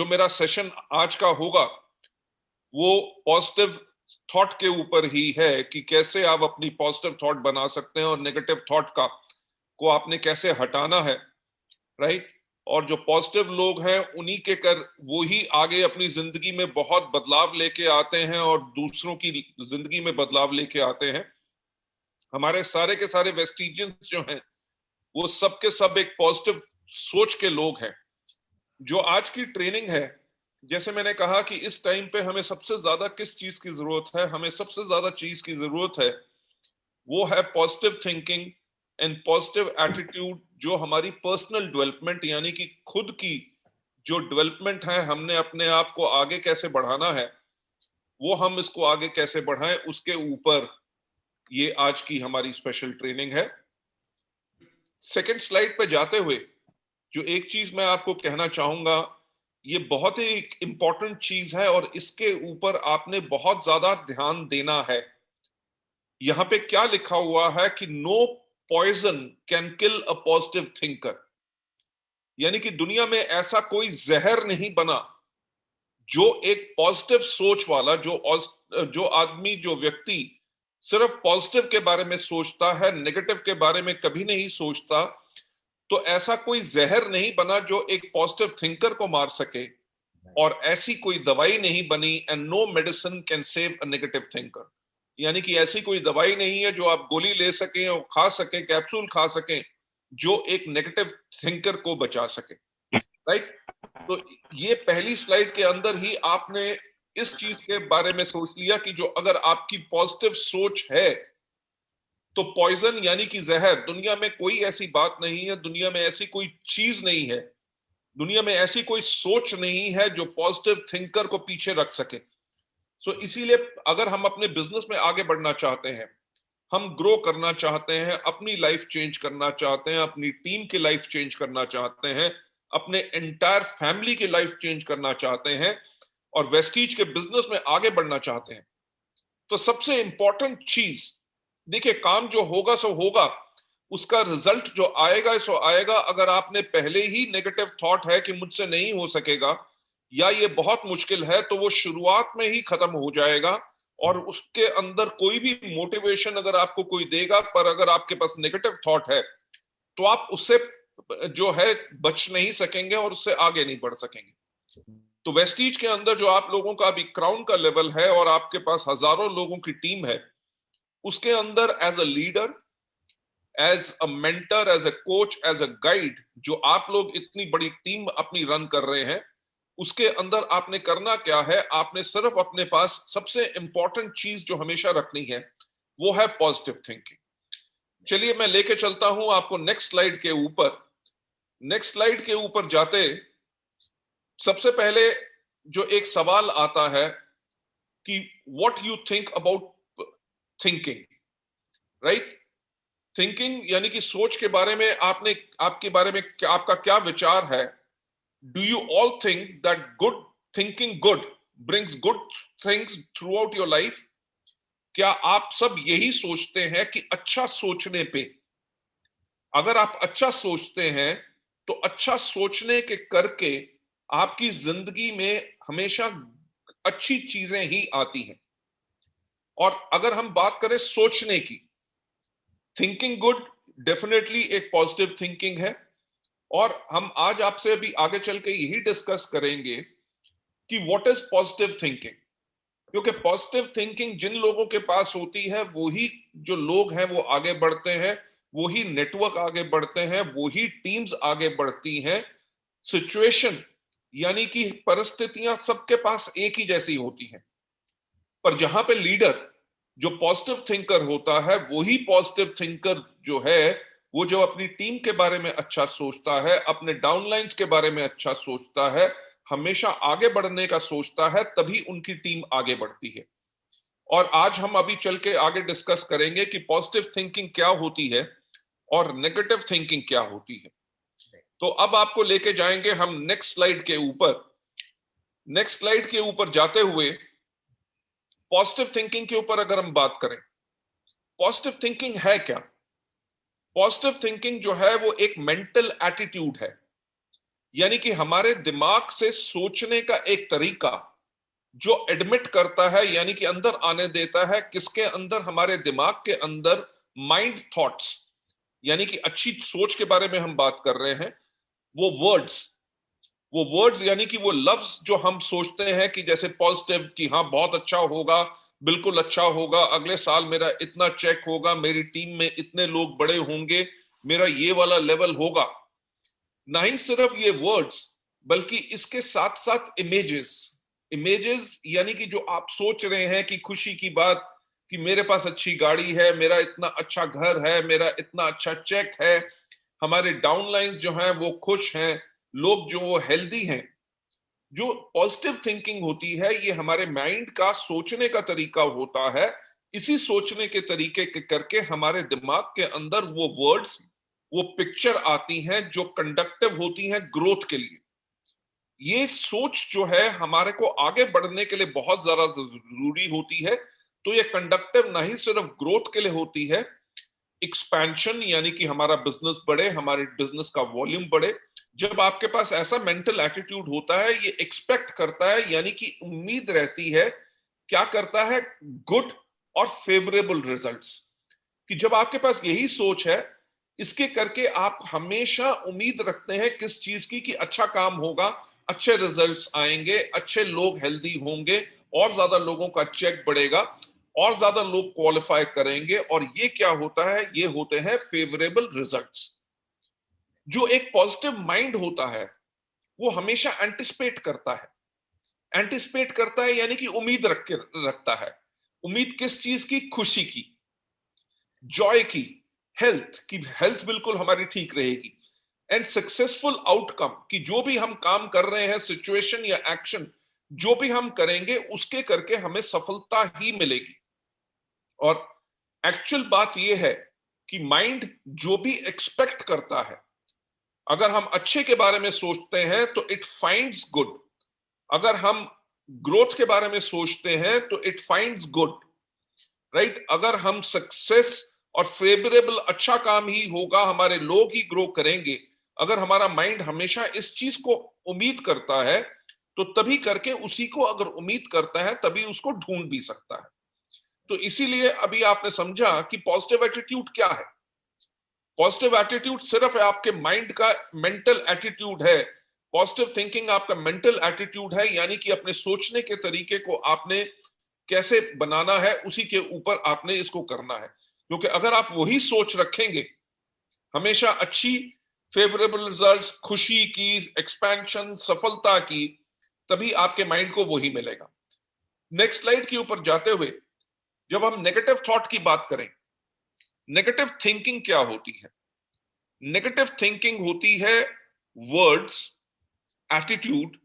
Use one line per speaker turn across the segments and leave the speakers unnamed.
जो मेरा सेशन आज का होगा वो पॉजिटिव थॉट के ऊपर ही है कि कैसे आप अपनी पॉजिटिव थॉट बना सकते हैं और नेगेटिव थॉट को आपने कैसे हटाना है, राइट। और जो पॉजिटिव लोग हैं उन्हीं के वो ही आगे अपनी जिंदगी में बहुत बदलाव लेके आते हैं और दूसरों की जिंदगी में बदलाव लेके आते हैं। हमारे सारे के सारे वेस्टिजियंस जो हैं वो सब के सब एक पॉजिटिव सोच के लोग हैं। जो आज की ट्रेनिंग है, जैसे मैंने कहा कि इस टाइम पे हमें सबसे ज्यादा किस चीज की जरूरत है, हमें सबसे ज्यादा चीज की जरूरत है वो है positive thinking and positive attitude. जो हमारी पर्सनल डेवलपमेंट यानी कि खुद की जो डेवलपमेंट है, हमने अपने आप को आगे कैसे बढ़ाना है, वो हम इसको आगे कैसे बढ़ाएं, उसके ऊपर ये आज की हमारी स्पेशल ट्रेनिंग है। सेकंड स्लाइड पे जाते हुए जो एक चीज मैं आपको कहना चाहूंगा, ये बहुत ही एक इंपॉर्टेंट चीज है और इसके ऊपर आपने बहुत ज्यादा ध्यान देना है। यहां पे क्या लिखा हुआ है कि no poison can kill a positive thinker, यानी कि दुनिया में ऐसा कोई जहर नहीं बना जो एक पॉजिटिव सोच वाला, जो आदमी, जो व्यक्ति सिर्फ पॉजिटिव के बारे में सोचता है, नेगेटिव के बारे में कभी नहीं सोचता, तो ऐसा कोई जहर नहीं बना जो एक पॉजिटिव थिंकर को मार सके। और ऐसी कोई दवाई नहीं बनी, and no medicine can save a negative thinker, यानी कि ऐसी कोई दवाई नहीं है जो आप गोली ले सकें और खा सकें, कैप्सूल खा सकें, जो एक नेगेटिव थिंकर को बचा सके, राइट। तो ये पहली स्लाइड के अंदर ही आपने इस चीज के बारे में सोच लिया कि जो अगर आपकी पॉजिटिव सोच है तो पॉइजन यानी कि जहर, दुनिया में कोई ऐसी बात नहीं है, दुनिया में ऐसी कोई चीज नहीं है, दुनिया में ऐसी कोई सोच नहीं है जो पॉजिटिव थिंकर को पीछे रख सके। सो इसीलिए अगर हम अपने बिजनेस में आगे बढ़ना चाहते हैं, हम ग्रो करना चाहते हैं, अपनी लाइफ चेंज करना चाहते हैं, अपनी टीम की लाइफ चेंज करना चाहते हैं, अपने एंटायर फैमिली की लाइफ चेंज करना चाहते हैं और वेस्टीज के बिजनेस में आगे बढ़ना चाहते हैं, तो सबसे इंपॉर्टेंट चीज, देखिए काम जो होगा सो होगा, उसका रिजल्ट जो आएगा सो आएगा। अगर आपने पहले ही नेगेटिव थॉट है कि मुझसे नहीं हो सकेगा या ये बहुत मुश्किल है, तो वो शुरुआत में ही खत्म हो जाएगा और उसके अंदर कोई भी मोटिवेशन अगर आपको कोई देगा, पर अगर आपके पास नेगेटिव थॉट है तो आप उससे जो है बच नहीं सकेंगे और उससे आगे नहीं बढ़ सकेंगे। तो वेस्टीज के अंदर जो आप लोगों का अभी क्राउन का लेवल है और आपके पास हजारों लोगों की टीम है, उसके अंदर as a leader, as a mentor, as a coach, as a guide, जो आप लोग इतनी बड़ी टीम अपनी रन कर रहे हैं, उसके अंदर आपने करना क्या है, आपने सिर्फ अपने पास सबसे इंपॉर्टेंट चीज जो हमेशा रखनी है वो है पॉजिटिव थिंकिंग। चलिए मैं लेके चलता हूं आपको नेक्स्ट स्लाइड के ऊपर। नेक्स्ट स्लाइड के ऊपर जाते सबसे पहले जो एक सवाल आता है कि what you think about thinking, right. Thinking यानी कि सोच के बारे में आपने, आपके बारे में आपका क्या विचार है। Do you all think that good thinking good brings good things through out your life? क्या आप सब यही सोचते हैं कि अच्छा सोचने पे, अगर आप अच्छा सोचते हैं तो अच्छा सोचने के करके आपकी जिंदगी में हमेशा अच्छी चीजें ही आती हैं। और अगर हम बात करें सोचने की, थिंकिंग गुड डेफिनेटली एक पॉजिटिव थिंकिंग है। और हम आज आपसे अभी आगे चल के यही डिस्कस करेंगे कि व्हाट इज पॉजिटिव थिंकिंग, क्योंकि पॉजिटिव थिंकिंग जिन लोगों के पास होती है वो ही जो लोग हैं वो आगे बढ़ते हैं, वो ही नेटवर्क आगे बढ़ते हैं, वो ही टीम्स आगे बढ़ती हैं। सिचुएशन यानी कि परिस्थितियां सबके पास एक ही जैसी होती हैं, पर जहां पे लीडर जो पॉजिटिव थिंकर होता है, वही पॉजिटिव थिंकर जो है वो जो अपनी टीम के बारे में अच्छा सोचता है, अपने डाउनलाइंस के बारे में अच्छा सोचता है, हमेशा आगे बढ़ने का सोचता है, तभी उनकी टीम आगे बढ़ती है। और आज हम अभी चल के आगे डिस्कस करेंगे कि पॉजिटिव थिंकिंग क्या होती है और नेगेटिव थिंकिंग क्या होती है। तो अब आपको लेके जाएंगे हम नेक्स्ट स्लाइड के ऊपर। नेक्स्ट स्लाइड के ऊपर जाते हुए पॉजिटिव थिंकिंग के ऊपर अगर हम बात करें, पॉजिटिव थिंकिंग है क्या? पॉजिटिव थिंकिंग जो है वो एक मेंटल एटीट्यूड है। यानी कि हमारे दिमाग से सोचने का एक तरीका जो एडमिट करता है, यानी कि अंदर आने देता है, किसके अंदर, हमारे दिमाग के अंदर माइंड थॉट्स, यानी कि अच्छी सोच के बारे में हम बात कर रहे हैं। वो वर्ड्स यानी कि वो लफ्ज जो हम सोचते हैं कि जैसे पॉजिटिव, कि हाँ बहुत अच्छा होगा, बिल्कुल अच्छा होगा, अगले साल मेरा इतना चेक होगा, मेरी टीम में इतने लोग बड़े होंगे, मेरा ये वाला लेवल होगा। ना ही सिर्फ ये वर्ड्स, बल्कि इसके साथ साथ इमेजेस। इमेजेस यानी कि जो आप सोच रहे हैं कि खुशी की बात, कि मेरे पास अच्छी गाड़ी है, मेरा इतना अच्छा घर है, मेरा इतना अच्छा चेक है, हमारे डाउनलाइंस जो हैं वो खुश हैं, लोग जो वो हेल्दी हैं। जो पॉजिटिव थिंकिंग होती है, ये हमारे माइंड का सोचने का तरीका होता है। इसी सोचने के तरीके के करके हमारे दिमाग के अंदर वो वर्ड्स, वो पिक्चर आती हैं जो कंडक्टिव होती हैं ग्रोथ के लिए। ये सोच जो है हमारे को आगे बढ़ने के लिए बहुत ज्यादा जरूरी होती है। तो ये कंडक्टिव ना ही सिर्फ ग्रोथ के लिए होती है, एक्सपेंशन यानी कि हमारा बिजनेस बढ़े, हमारे बिजनेस का वॉल्यूम बढ़े। जब आपके पास ऐसा मेंटल एटीट्यूड होता है, ये एक्सपेक्ट करता है, यानी कि उम्मीद रहती है, क्या करता है, गुड और फेवरेबल रिजल्ट्स। कि जब आपके पास यही सोच है, इसके करके आप हमेशा उम्मीद रखते हैं किस चीज की, कि अच्छा काम होगा, अच्छे रिजल्ट्स आएंगे, अच्छे लोग हेल्दी होंगे, और ज्यादा लोगों का चेक बढ़ेगा, और ज्यादा लोग क्वालिफाई करेंगे। और ये क्या होता है, ये होते हैं फेवरेबल रिजल्ट्स। जो एक पॉजिटिव माइंड होता है वो हमेशा एंटिसिपेट करता है। एंटिसिपेट करता है यानी कि उम्मीद रखता है। उम्मीद किस चीज की, खुशी की, जॉय की, हेल्थ की, हेल्थ बिल्कुल हमारी ठीक रहेगी, एंड सक्सेसफुल आउटकम, कि जो भी हम काम कर रहे हैं, सिचुएशन या एक्शन जो भी हम करेंगे, उसके करके हमें सफलता ही मिलेगी। और एक्चुअल बात यह है कि माइंड जो भी एक्सपेक्ट करता है, अगर हम अच्छे के बारे में सोचते हैं तो इट फाइंड्स गुड, अगर हम ग्रोथ के बारे में सोचते हैं तो इट फाइंड्स गुड, राइट। अगर हम सक्सेस और फेवरेबल, अच्छा काम ही होगा, हमारे लोग ही ग्रो करेंगे, अगर हमारा माइंड हमेशा इस चीज को उम्मीद करता है, तो तभी करके उसी को अगर उम्मीद करता है तभी उसको ढूंढ भी सकता है। तो इसीलिए अभी आपने समझा कि पॉजिटिव एटीट्यूड क्या है। पॉजिटिव एटीट्यूड सिर्फ आपके माइंड का मेंटल एटीट्यूड है। पॉजिटिव थिंकिंग आपका मेंटल एटीट्यूड है, यानी कि अपने सोचने के तरीके को आपने कैसे बनाना है, उसी के ऊपर आपने इसको करना है। क्योंकि अगर आप वही सोच रखेंगे, हमेशा अच्छी, फेवरेबल रिजल्ट्स, खुशी की, एक्सपेंशन, सफलता की, तभी आपके माइंड को वही मिलेगा। नेक्स्ट स्लाइड के ऊपर जाते हुए, जब हम नेगेटिव थॉट की बात करें, नेगेटिव थिंकिंग क्या होती है? नेगेटिव थिंकिंग होती है वर्ड्स, एटीट्यूड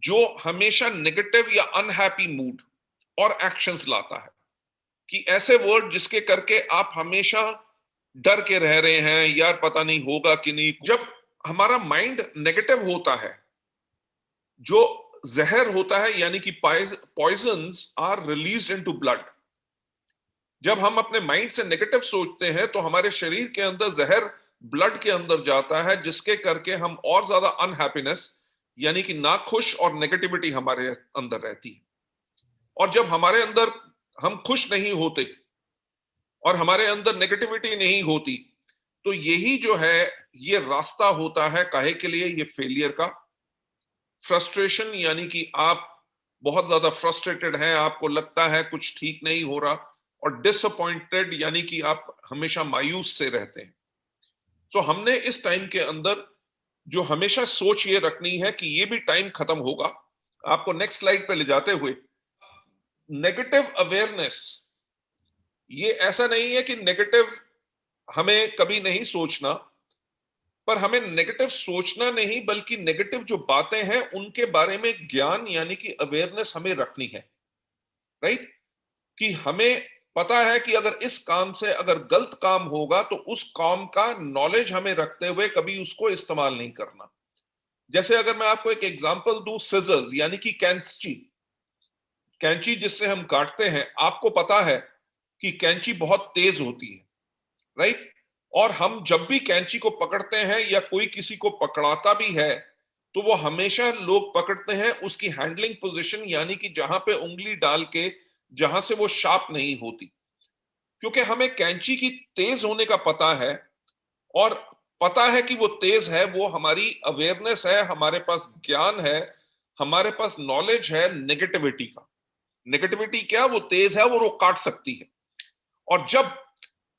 जो हमेशा नेगेटिव या अनहैप्पी मूड और एक्शंस लाता है। कि ऐसे वर्ड जिसके करके आप हमेशा डर के रह रहे हैं, यार पता नहीं होगा कि नहीं। जब हमारा माइंड नेगेटिव होता है, जो जहर होता है, यानी कि poisons are released into blood. जब हम अपने माइंड से नेगेटिव सोचते हैं तो हमारे शरीर के अंदर जहर ब्लड के अंदर जाता है, जिसके करके हम और ज्यादा अनहैप्पीनेस, यानी कि नाखुश और नेगेटिविटी हमारे अंदर रहती है। और जब हमारे अंदर हम खुश नहीं होते और हमारे अंदर नेगेटिविटी नहीं होती, तो यही जो है ये रास्ता होता है काहे के लिए, ये फेलियर का। फ्रस्ट्रेशन यानी कि आप बहुत ज्यादा फ्रस्ट्रेटेड हैं, आपको लगता है कुछ ठीक नहीं हो रहा। और डिसअपॉइंटेड यानी कि आप हमेशा मायूस से रहते हैं। तो हमने इस टाइम के अंदर जो हमेशा सोच ये रखनी है कि ये भी टाइम खत्म होगा। आपको नेक्स्ट स्लाइड पे ले जाते हुए, नेगेटिव अवेयरनेस, ये ऐसा नहीं है कि नेगेटिव हमें कभी नहीं सोचना, पर हमें नेगेटिव सोचना नहीं, बल्कि नेगेटिव जो बातें हैं उनके बारे में ज्ञान यानी कि अवेयरनेस हमें रखनी है, राइट। कि हमें पता है कि अगर इस काम से अगर गलत काम होगा तो उस काम का नॉलेज हमें रखते हुए कभी उसको इस्तेमाल नहीं करना। जैसे अगर मैं आपको एक एग्जांपल दूं, सिजर्स यानी कि कैंची, कैंची जिससे हम काटते हैं, आपको पता है कि कैंची बहुत तेज होती है, राइट। और हम जब भी कैंची को पकड़ते हैं या कोई किसी को पकड़ाता भी है, तो वो हमेशा लोग पकड़ते हैं उसकी हैंडलिंग पोजीशन, यानी कि जहां पे उंगली डाल के जहां से वो शार्प नहीं होती। क्योंकि हमें कैंची की तेज होने का पता है, और पता है कि वो तेज है, वो हमारी अवेयरनेस है, हमारे पास ज्ञान है, हमारे पास नॉलेज है नेगेटिविटी का। नेगेटिविटी क्या, वो तेज है और वो काट सकती है। और जब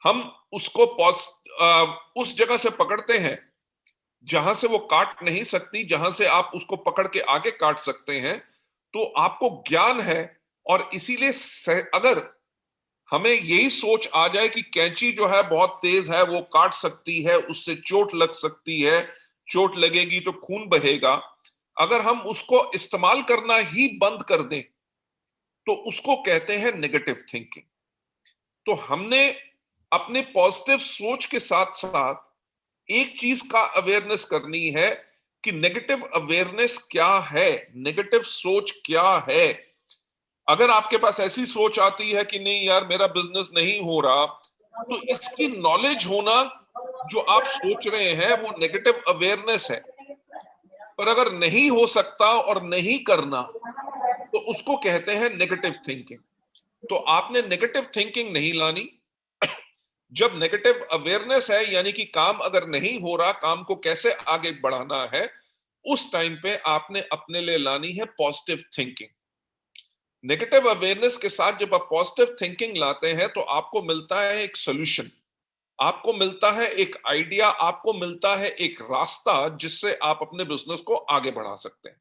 हम उसको उस जगह से पकड़ते हैं जहां से वो काट नहीं सकती, जहां से आप उसको पकड़ के आगे काट सकते हैं, तो आपको ज्ञान है। और इसीलिए अगर हमें यही सोच आ जाए कि कैंची जो है बहुत तेज है, वो काट सकती है, उससे चोट लग सकती है, चोट लगेगी तो खून बहेगा, अगर हम उसको इस्तेमाल करना ही बंद कर दें तो उसको कहते हैं नेगेटिव थिंकिंग। तो हमने अपने पॉजिटिव सोच के साथ साथ एक चीज का अवेयरनेस करनी है कि नेगेटिव अवेयरनेस क्या है, नेगेटिव सोच क्या है। अगर आपके पास ऐसी सोच आती है कि नहीं यार मेरा बिजनेस नहीं हो रहा, तो इसकी नॉलेज होना, जो आप सोच रहे हैं वो नेगेटिव अवेयरनेस है। पर अगर नहीं हो सकता और नहीं करना, तो उसको कहते हैं नेगेटिव थिंकिंग। तो आपने नेगेटिव थिंकिंग नहीं लानी। जब नेगेटिव अवेयरनेस है, यानी कि काम अगर नहीं हो रहा, काम को कैसे आगे बढ़ाना है, उस टाइम पे आपने अपने लिए लानी है पॉजिटिव थिंकिंग। नेगेटिव अवेयरनेस के साथ जब आप पॉजिटिव थिंकिंग लाते हैं तो आपको मिलता है एक सॉल्यूशन, आपको मिलता है एक आइडिया, आपको मिलता है एक रास्ता जिससे आप अपने बिजनेस को आगे बढ़ा सकते हैं।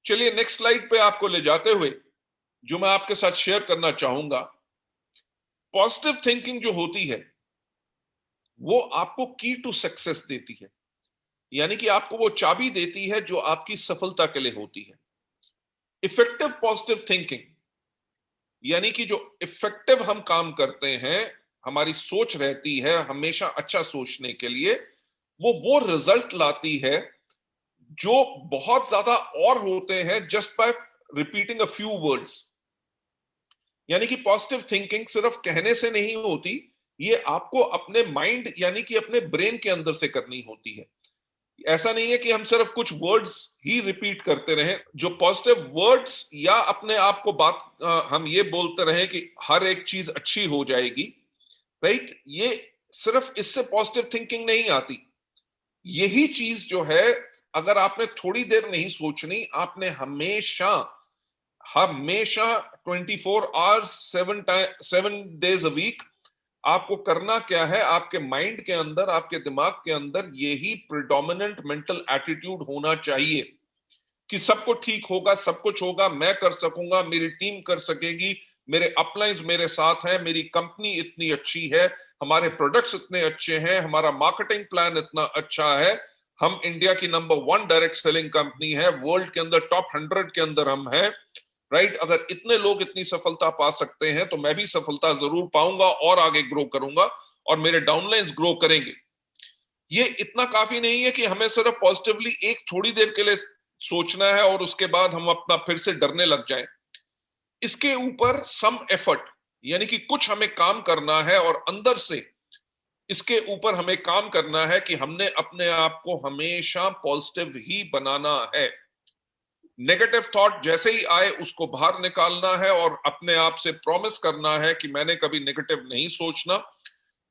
चलिए नेक्स्ट स्लाइड पे आपको ले जाते हुए जो मैं आपके साथ शेयर करना चाहूंगा, पॉजिटिव थिंकिंग जो होती है वो आपको की टू सक्सेस देती है। यानी कि आपको वो चाबी देती है जो आपकी सफलता के लिए होती है। इफेक्टिव पॉजिटिव थिंकिंग, यानी कि जो इफेक्टिव हम काम करते हैं, हमारी सोच रहती है हमेशा अच्छा सोचने के लिए, वो रिजल्ट लाती है जो बहुत ज्यादा और होते हैं just by repeating a few words. यानी कि पॉजिटिव थिंकिंग सिर्फ कहने से नहीं होती, ये आपको अपने माइंड यानी कि अपने ब्रेन के अंदर से करनी होती है। ऐसा नहीं है कि हम सिर्फ कुछ वर्ड्स ही रिपीट करते रहें। जो पॉजिटिव वर्ड्स या अपने आप को हम ये बोलते रहें कि हर एक चीज अच्छी हो जाएगी, राइट, ये सिर्फ इससे पॉजिटिव थिंकिंग नहीं आती। यही चीज जो है, अगर आपने थोड़ी देर नहीं सोचनी, आपने हमेशा हमेशा 24 आवर्स 7 डेज अ वीक आपको करना क्या है, आपके माइंड के अंदर, आपके दिमाग के अंदर यही प्रिडोमिनेंट मेंटल एटीट्यूड होना चाहिए कि सब कुछ ठीक होगा, सब कुछ होगा, मैं कर सकूंगा, मेरी टीम कर सकेगी, मेरे अपलाइंस मेरे साथ हैं, मेरी कंपनी इतनी अच्छी है, हमारे प्रोडक्ट्स इतने अच्छे हैं, हमारा मार्केटिंग प्लान इतना अच्छा है, हम इंडिया की नंबर 1 डायरेक्ट सेलिंग कंपनी है, वर्ल्ड के अंदर टॉप 100 के अंदर हम हैं, राइट। अगर इतने लोग इतनी सफलता पा सकते हैं तो मैं भी सफलता जरूर पाऊंगा और आगे ग्रो करूंगा और मेरे डाउनलाइंस ग्रो करेंगे। ये इतना काफी नहीं है कि हमें सिर्फ पॉजिटिवली एक थोड़ी देर के लिए सोचना है और उसके बाद हम अपना फिर से डरने लग जाएं। इसके ऊपर सम एफर्ट, यानी कि कुछ हमें काम करना है और अंदर से इसके ऊपर हमें काम करना है कि हमने अपने आप को हमेशा पॉजिटिव ही बनाना है। नेगेटिव थॉट जैसे ही आए उसको बाहर निकालना है और अपने आप से प्रॉमिस करना है कि मैंने कभी नेगेटिव नहीं सोचना,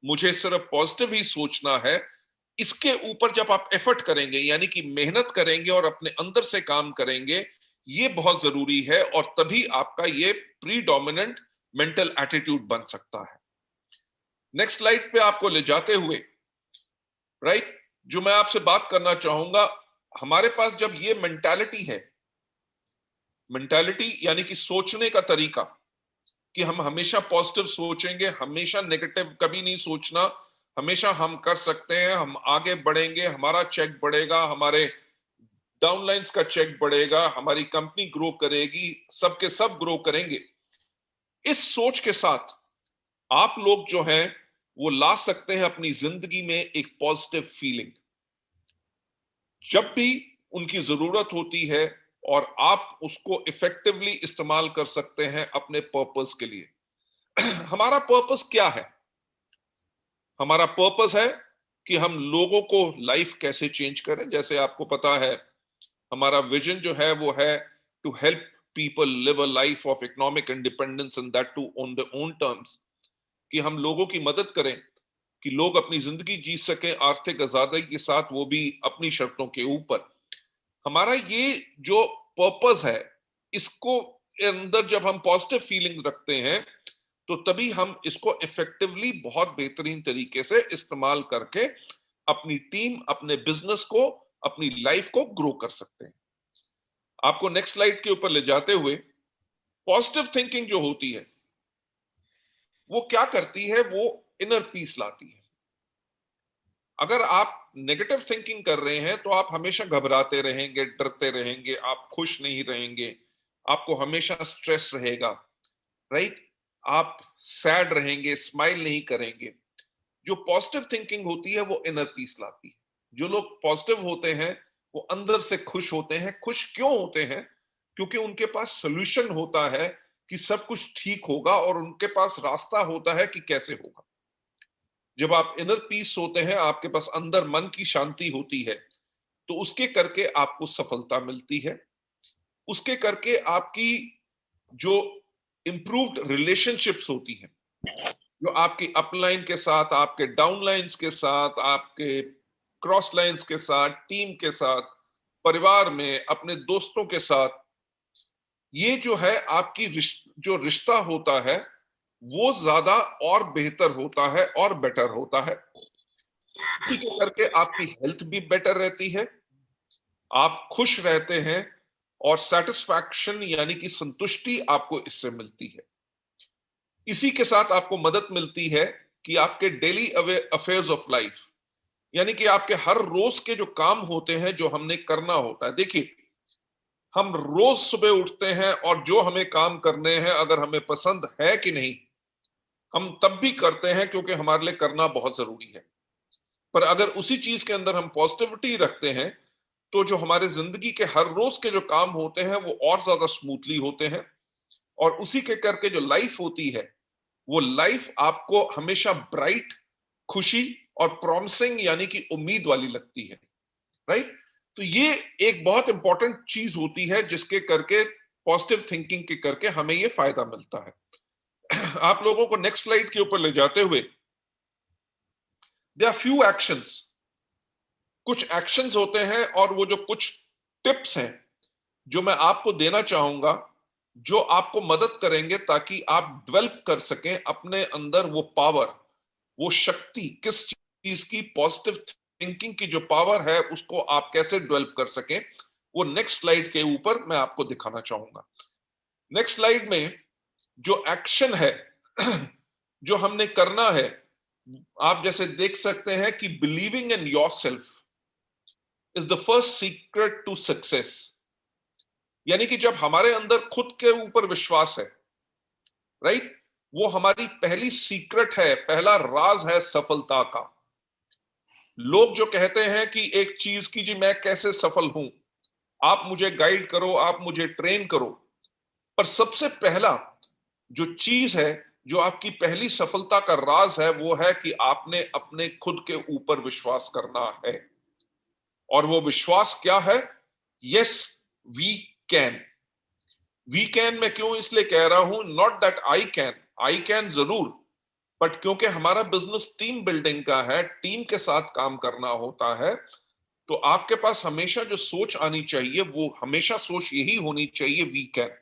मुझे सिर्फ पॉजिटिव ही सोचना है। इसके ऊपर जब आप एफर्ट करेंगे, यानी कि मेहनत करेंगे और अपने अंदर से काम करेंगे, ये बहुत जरूरी है और तभी आपका ये प्रीडोमिनेंट मेंटल एटीट्यूड बन सकता है। नेक्स्ट स्लाइड पे आपको ले जाते हुए, राइट, जो मैं आपसे बात करना चाहूंगा, हमारे पास जब ये मेंटालिटी है, मेंटालिटी यानी कि सोचने का तरीका, कि हम हमेशा पॉजिटिव सोचेंगे, हमेशा नेगेटिव कभी नहीं सोचना, हमेशा हम कर सकते हैं, हम आगे बढ़ेंगे, हमारा चेक बढ़ेगा, हमारे डाउनलाइंस का चेक बढ़ेगा, हमारी कंपनी ग्रो करेगी, सबके सब ग्रो करेंगे। इस सोच के साथ आप लोग जो हैं वो ला सकते हैं अपनी जिंदगी में एक पॉजिटिव फीलिंग। जब भी उनकी जरूरत होती है और आप उसको इफेक्टिवली इस्तेमाल कर सकते हैं अपने पर्पस के लिए। हमारा पर्पस क्या है? हमारा पर्पस है कि हम लोगों को लाइफ कैसे चेंज करें। जैसे आपको पता है हमारा विजन जो है वो है to help people live a life of economic independence and that to on the own terms, कि हम लोगों की मदद करें कि लोग अपनी जिंदगी जी सकें आर्थिक आजादी के साथ, वो भी अपनी शर्तों के ऊपर। हमारा ये जो पर्पस है, इसको अंदर जब हम पॉजिटिव फीलिंग्स रखते हैं तो तभी हम इसको इफेक्टिवली बहुत बेहतरीन तरीके से इस्तेमाल करके अपनी टीम, अपने बिजनेस को, अपनी लाइफ को ग्रो कर सकते हैं। आपको नेक्स्ट स्लाइड के ऊपर ले जाते हुए, पॉजिटिव थिंकिंग जो होती है वो क्या करती है, वो इनर पीस लाती है। अगर आप नेगेटिव थिंकिंग कर रहे हैं तो आप हमेशा घबराते रहेंगे, डरते रहेंगे, आप खुश नहीं रहेंगे, आपको हमेशा स्ट्रेस रहेगा, राइट? आप सैड रहेंगे, स्माइल नहीं करेंगे। जो पॉजिटिव थिंकिंग होती है वो इनर पीस लाती है। जो लोग पॉजिटिव होते हैं वो अंदर से खुश होते हैं। खुश क्यों होते हैं? क्योंकि उनके पास सोल्यूशन होता है कि सब कुछ ठीक होगा, और उनके पास रास्ता होता है कि कैसे होगा। जब आप इनर पीस होते हैं, आपके पास अंदर मन की शांति होती है, तो उसके करके आपको सफलता मिलती है। उसके करके आपकी जो इंप्रूव्ड रिलेशनशिप्स होती हैं, जो आपकी अपलाइन के साथ, आपके डाउनलाइंस के साथ, आपके क्रॉस लाइंस के साथ, टीम के साथ, परिवार में, अपने दोस्तों के साथ, ये जो है आपकी जो रिश्ता होता है वो ज्यादा और बेहतर होता है और बेटर होता है। इसी के करके आपकी हेल्थ भी बेटर रहती है, आप खुश रहते हैं, और सेटिस्फैक्शन यानी कि संतुष्टि आपको इससे मिलती है। इसी के साथ आपको मदद मिलती है कि आपके डेली अफेयर्स ऑफ लाइफ, यानी कि आपके हर रोज के जो काम होते हैं, जो हमने करना होता है। देखिए, हम रोज सुबह उठते हैं और जो हमें काम करने हैं, अगर हमें पसंद है कि नहीं, हम तब भी करते हैं क्योंकि हमारे लिए करना बहुत जरूरी है। पर अगर उसी चीज के अंदर हम पॉजिटिविटी रखते हैं तो जो हमारे जिंदगी के हर रोज के जो काम होते हैं वो और ज्यादा स्मूथली होते हैं, और उसी के करके जो लाइफ होती है वो लाइफ आपको हमेशा ब्राइट, खुशी और प्रॉमिसिंग यानी कि उम्मीद वाली लगती है, राइट? तो ये एक बहुत इंपॉर्टेंट चीज होती है जिसके करके, पॉजिटिव थिंकिंग के करके हमें ये फायदा मिलता है। आप लोगों को नेक्स्ट स्लाइड के ऊपर ले जाते हुए, देयर आर फ्यू एक्शंस, कुछ एक्शंस होते हैं और वो जो कुछ टिप्स हैं जो मैं आपको देना चाहूंगा, जो आपको मदद करेंगे ताकि आप डेवलप कर सकें अपने अंदर वो पावर, वो शक्ति। किस चीज की? पॉजिटिव थिंकिंग की जो पावर है उसको आप कैसे डेवलप कर सकें, वो नेक्स्ट स्लाइड के ऊपर मैं आपको दिखाना चाहूंगा। नेक्स्ट स्लाइड में जो एक्शन है जो हमने करना है, आप जैसे देख सकते हैं कि believing in yourself is the first secret to success. यानी कि जब हमारे अंदर खुद के ऊपर विश्वास है, राइट, वो हमारी पहली सीक्रेट है, पहला राज है सफलता का। लोग जो कहते हैं कि एक चीज की, जी मैं कैसे सफल हूं, आप मुझे गाइड करो, आप मुझे ट्रेन करो। पर सबसे पहला जो चीज है, जो आपकी पहली सफलता का राज है, वो है कि आपने अपने खुद के ऊपर विश्वास करना है। और वो विश्वास क्या है? Yes, we can. We can मैं क्यों इसलिए कह रहा हूं, नॉट दैट आई कैन जरूर, बट क्योंकि हमारा बिजनेस टीम बिल्डिंग का है, टीम के साथ काम करना होता है, तो आपके पास हमेशा जो सोच आनी चाहिए वो हमेशा सोच यही होनी चाहिए, वी कैन।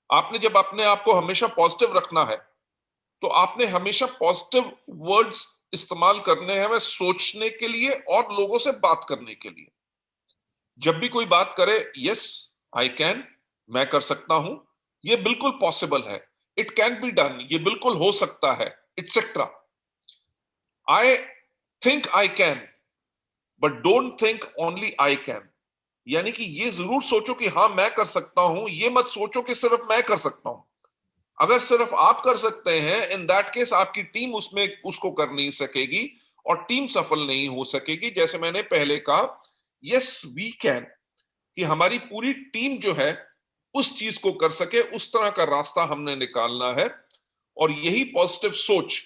आपने जब अपने आप को हमेशा पॉजिटिव रखना है तो आपने हमेशा पॉजिटिव वर्ड्स इस्तेमाल करने हैं, वह सोचने के लिए और लोगों से बात करने के लिए। जब भी कोई बात करे, यस आई कैन, मैं कर सकता हूं, ये बिल्कुल पॉसिबल है, इट कैन बी डन, ये बिल्कुल हो सकता है, etcetera. I think I can, but don't think only I can. यानी कि ये जरूर सोचो कि हाँ मैं कर सकता हूं, ये मत सोचो कि सिर्फ मैं कर सकता हूं। अगर सिर्फ आप कर सकते हैं, इन दैट केस आपकी टीम उसमें उसको कर नहीं सकेगी और टीम सफल नहीं हो सकेगी। जैसे मैंने पहले कहा, यस वी कैन, कि हमारी पूरी टीम जो है उस चीज को कर सके, उस तरह का रास्ता हमने निकालना है। और यही पॉजिटिव सोच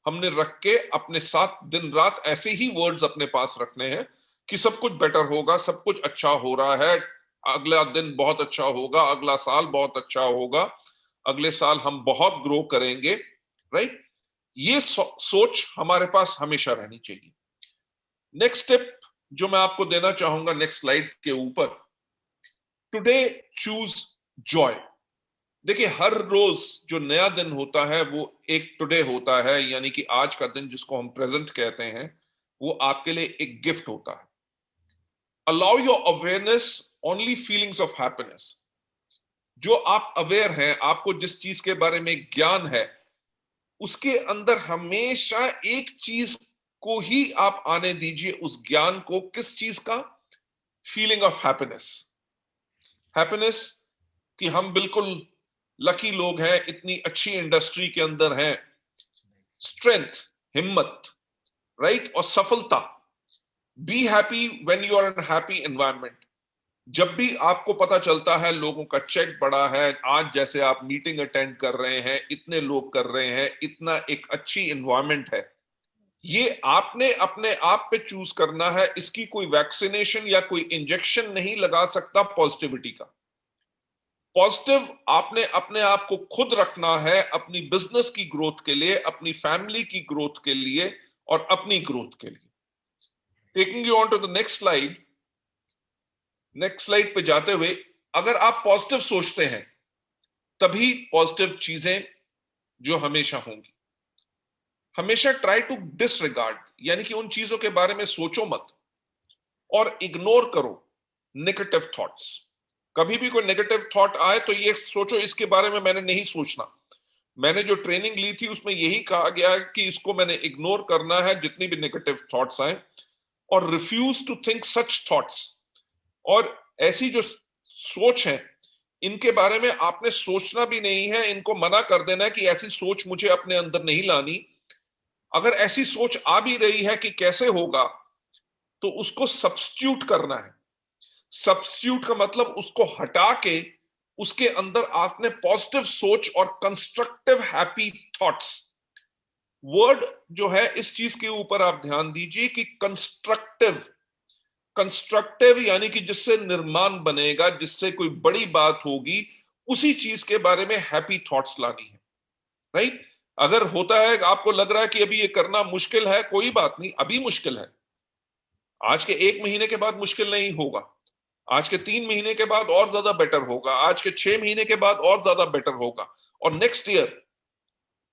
हमने रख के अपने साथ दिन रात ऐसे ही वर्ड्स अपने पास रखने हैं कि सब कुछ बेटर होगा, सब कुछ अच्छा हो रहा है, अगला दिन बहुत अच्छा होगा, अगला साल बहुत अच्छा होगा, अगले साल हम बहुत ग्रो करेंगे, राइट? ये सोच हमारे पास हमेशा रहनी चाहिए। नेक्स्ट स्टेप जो मैं आपको देना चाहूंगा नेक्स्ट स्लाइड के ऊपर, टुडे चूज जॉय। देखिए, हर रोज जो नया दिन होता है वो एक टुडे होता है, यानी कि आज का दिन जिसको हम प्रेजेंट कहते हैं, वो आपके लिए एक गिफ्ट होता है। Allow your awareness only feelings of happiness. जो आप अवेयर हैं, आपको जिस चीज के बारे में ज्ञान है, उसके अंदर हमेशा एक चीज को ही आप आने दीजिए, उस ज्ञान को। किस चीज का? Feeling of happiness. हैप्पीनेस कि हम बिल्कुल लकी लोग हैं, इतनी अच्छी इंडस्ट्री के अंदर हैं। स्ट्रेंथ, हिम्मत, राइट, और सफलता। Be happy when you are in happy environment. जब भी आपको पता चलता है लोगों का चेक बढ़ा है, आज जैसे आप मीटिंग अटेंड कर रहे हैं, इतने लोग कर रहे हैं, इतना एक अच्छी एनवायरनमेंट है, ये आपने अपने आप पे चूज करना है। इसकी कोई वैक्सीनेशन या कोई इंजेक्शन नहीं लगा सकता पॉजिटिविटी का। पॉजिटिव आपने अपने आप को खुद रखना है, अपनी बिजनेस की ग्रोथ के लिए, अपनी फैमिली की ग्रोथ के लिए और अपनी ग्रोथ के लिए। Taking you on to the next slide. Next slide पे जाते हुए, अगर आप पॉजिटिव सोचते हैं तभी पॉजिटिव चीजें जो हमेशा होंगी। हमेशा ट्राई टू डिसरिगार्ड, यानी कि उन चीजों के बारे में सोचो मत और इग्नोर करो नेगेटिव थॉट्स। कभी भी कोई नेगेटिव थॉट आए तो ये सोचो, इसके बारे में मैंने नहीं सोचना। मैंने जो ट्रेनिंग ली थी उसमें यही कहा गया है कि इसको मैंने इग्नोर करना है, जितनी भी नेगेटिव थॉट्स आए, और refuse to think such thoughts. और ऐसी जो सोच है, इनके बारे में आपने सोचना भी नहीं है, इनको मना कर देना है कि ऐसी सोच मुझे अपने अंदर नहीं लानी। अगर ऐसी सोच आ भी रही है कि कैसे होगा, तो उसको सब्स्टिट्यूट करना है। सब्स्टिट्यूट का मतलब उसको हटा के उसके अंदर आपने पॉजिटिव सोच और कंस्ट्रक्टिव हैप्पी थॉट्स। वर्ड जो है, इस चीज के ऊपर आप ध्यान दीजिए कि कंस्ट्रक्टिव। कंस्ट्रक्टिव यानी कि जिससे निर्माण बनेगा, जिससे कोई बड़ी बात होगी, उसी चीज के बारे में हैप्पी थॉट्स लानी है, राइट? अगर होता है, आपको लग रहा है कि अभी ये करना मुश्किल है, कोई बात नहीं, अभी मुश्किल है। आज के 1 महीने के बाद मुश्किल नहीं होगा, आज के 3 महीने के बाद और ज्यादा बेटर होगा, आज के 6 महीने के बाद और ज्यादा बेटर होगा, और नेक्स्ट ईयर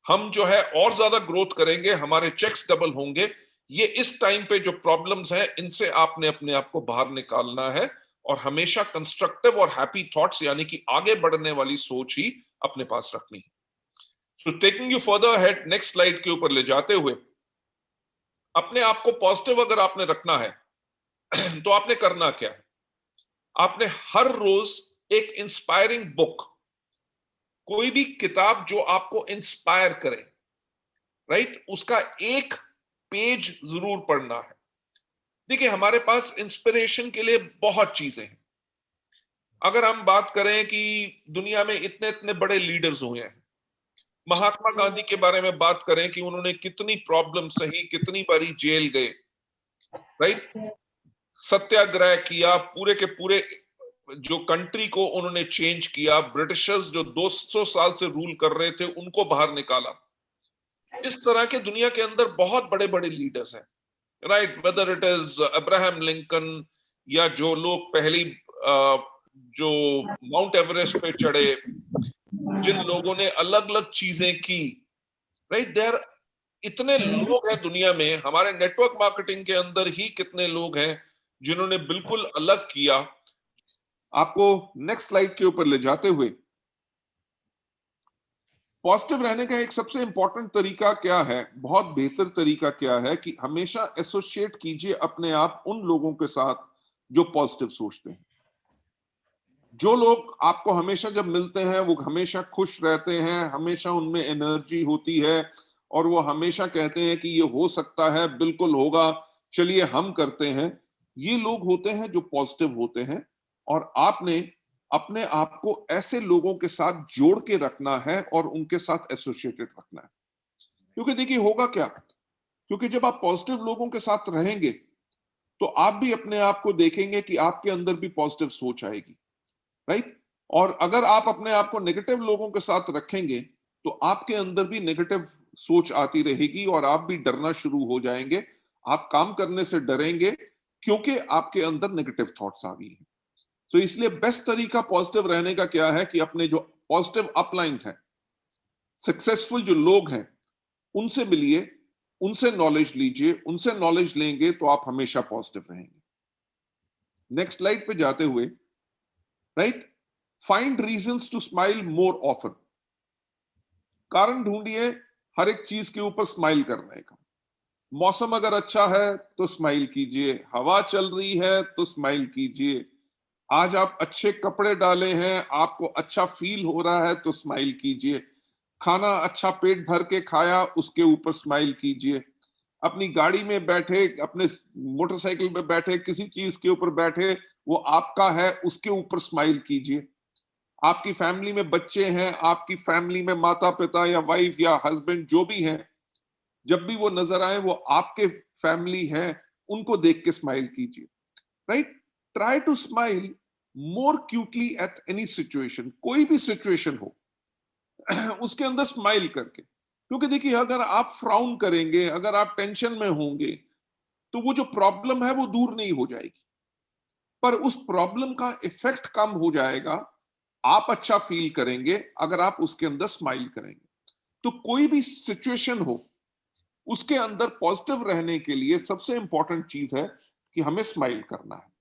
हम जो है और ज्यादा ग्रोथ करेंगे, हमारे चेक्स डबल होंगे। ये इस टाइम पे जो प्रॉब्लम्स हैं, इनसे आपने अपने आप को बाहर निकालना है और हमेशा कंस्ट्रक्टिव और हैप्पी थॉट्स, यानी कि आगे बढ़ने वाली सोच ही अपने पास रखनी है। So taking you further head, next slide के ऊपर ले जाते हुए, अपने आप को पॉजिटिव अगर आपने रखना है तो आपने करना क्या है? आपने हर रोज एक इंस्पायरिंग बुक, कोई भी किताब जो आपको इंस्पायर करे, राइट, उसका एक पेज जरूर पढ़ना है। देखिए, हमारे पास इंस्पिरेशन के लिए बहुत चीजें हैं। अगर हम बात करें कि दुनिया में इतने इतने बड़े लीडर्स हुए हैं, महात्मा गांधी के बारे में बात करें कि उन्होंने कितनी प्रॉब्लम सही, कितनी बारी जेल गए, राइट, सत्याग्रह किया, पूरे के पूरे जो कंट्री को उन्होंने चेंज किया, ब्रिटिशर्स जो 200 साल से रूल कर रहे थे उनको बाहर निकाला। इस तरह के दुनिया के अंदर बहुत बड़े बड़े लीडर्स हैं, right, whether it is Abraham Lincoln, या जो लोग पहली जो माउंट एवरेस्ट पे चढ़े, जिन लोगों ने अलग अलग चीजें की, राइट, देयर इतने लोग हैं दुनिया में। हमारे नेटवर्क मार्केटिंग के अंदर ही कितने लोग हैं जिन्होंने बिल्कुल अलग किया। आपको नेक्स्ट स्लाइड के ऊपर ले जाते हुए, पॉजिटिव रहने का एक सबसे इंपॉर्टेंट तरीका क्या है, बहुत बेहतर तरीका क्या है, कि हमेशा एसोसिएट कीजिए अपने आप उन लोगों के साथ जो पॉजिटिव सोचते हैं। जो लोग आपको हमेशा जब मिलते हैं वो हमेशा खुश रहते हैं, हमेशा उनमें एनर्जी होती है, और वो हमेशा कहते हैं कि ये हो सकता है, बिल्कुल होगा, चलिए हम करते हैं, ये लोग होते हैं जो पॉजिटिव होते हैं। और आपने अपने आप को ऐसे लोगों के साथ जोड़ के रखना है और उनके साथ एसोसिएटेड रखना है। क्योंकि देखिए होगा क्या, क्योंकि जब आप पॉजिटिव लोगों के साथ रहेंगे तो आप भी अपने आप को देखेंगे कि आपके अंदर भी पॉजिटिव सोच आएगी, राइट? और अगर आप अपने आप को नेगेटिव लोगों के साथ रखेंगे तो आपके अंदर भी नेगेटिव सोच आती रहेगी और आप भी डरना शुरू हो जाएंगे। आप काम करने से डरेंगे क्योंकि आपके अंदर नेगेटिव थॉट्स आ गई हैं। तो इसलिए बेस्ट तरीका पॉजिटिव रहने का क्या है कि अपने जो पॉजिटिव अपलाइंस हैं, सक्सेसफुल जो लोग हैं, उनसे मिलिए, उनसे नॉलेज लीजिए। उनसे नॉलेज लेंगे तो आप हमेशा पॉजिटिव रहेंगे। नेक्स्ट स्लाइड पे जाते हुए, right, find reasons to smile more often. कारण ढूंढिए हर एक चीज के ऊपर स्माइल करने का। मौसम अगर अच्छा है तो स्माइल कीजिए, हवा चल रही है तो स्माइल कीजिए, आज आप अच्छे कपड़े डाले हैं, आपको अच्छा फील हो रहा है तो स्माइल कीजिए, खाना अच्छा पेट भर के खाया उसके ऊपर स्माइल कीजिए, अपनी गाड़ी में बैठे, अपने मोटरसाइकिल पे बैठे, किसी चीज के ऊपर बैठे, वो आपका है उसके ऊपर स्माइल कीजिए। आपकी फैमिली में बच्चे हैं, आपकी फैमिली में माता पिता या वाइफ या हस्बैंड जो भी हैं, जब भी वो नजर आए वो आपके फैमिली हैं, उनको देख के स्माइल कीजिए, right? Try to smile more cutely at any situation. कोई भी सिचुएशन हो उसके अंदर स्माइल करके, क्योंकि देखिए अगर आप फ्राउन करेंगे, अगर आप टेंशन में होंगे, तो वो जो प्रॉब्लम है वो दूर नहीं हो जाएगी, पर उस प्रॉब्लम का इफेक्ट कम हो जाएगा। आप अच्छा फील करेंगे अगर आप उसके अंदर स्माइल करेंगे। तो कोई भी सिचुएशन हो उसके अंदर पॉजिटिव रहने के लिए सबसे इंपॉर्टेंट चीज है कि हमें स्माइल करना है।